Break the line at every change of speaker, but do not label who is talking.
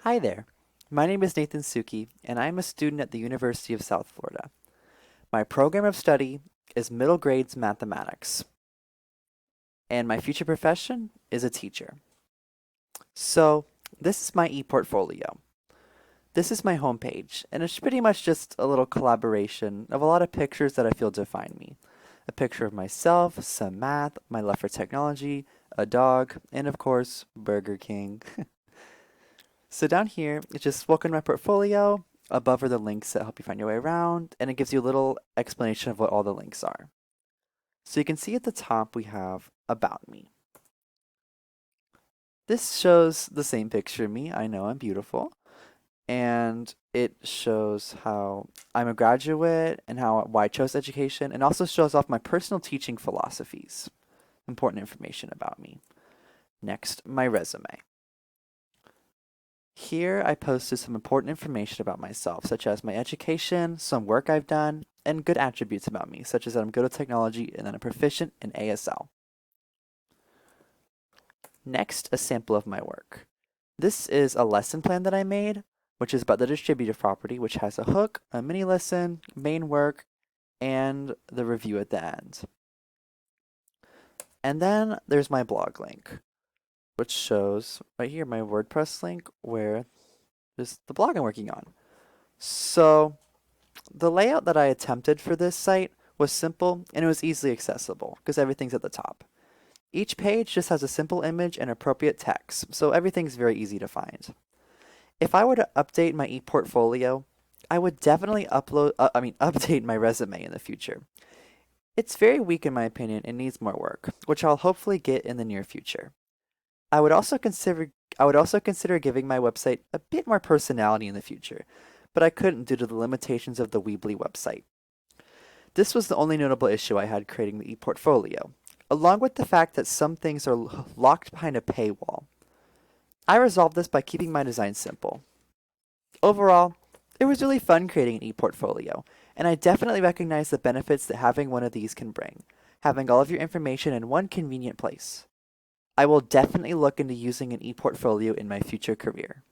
Hi there. My name is Nathan Suki, and I'm a student at the University of South Florida. My program of study is middle grades mathematics, and my future profession is a teacher. So, this is my ePortfolio. This is my homepage, and it's pretty much just a little collaboration of a lot of pictures that I feel define me. A picture of myself, some math, my love for technology, a dog, and of course, Burger King. So down here, it's just welcome to my portfolio. Above are the links that help you find your way around, and it gives you a little explanation of what all the links are. So you can see at the top we have About Me. This shows the same picture of me. I know I'm beautiful. And it shows how I'm a graduate and why I chose education, and also shows off my personal teaching philosophies. Important information about me. Next, my resume. Here I posted some important information about myself, such as my education, some work I've done, and good attributes about me, such as that I'm good at technology and that I'm proficient in ASL. Next, a sample of my work. This is a lesson plan that I made, which is about the distributive property, which has a hook, a mini lesson, main work, and the review at the end. And then there's my blog link, which shows right here my WordPress link where is the blog I'm working on. So the layout that I attempted for this site was simple and it was easily accessible because everything's at the top. Each page just has a simple image and appropriate text, so everything's very easy to find. If I were to update my ePortfolio, I would definitely update my resume in the future. It's very weak in my opinion and needs more work, which I'll hopefully get in the near future. I would also consider I would also consider giving my website a bit more personality in the future, but I couldn't due to the limitations of the Weebly website. This was the only notable issue I had creating the ePortfolio, along with the fact that some things are locked behind a paywall. I resolved this by keeping my design simple. Overall, it was really fun creating an ePortfolio, and I definitely recognize the benefits that having one of these can bring, having all of your information in one convenient place. I will definitely look into using an ePortfolio in my future career.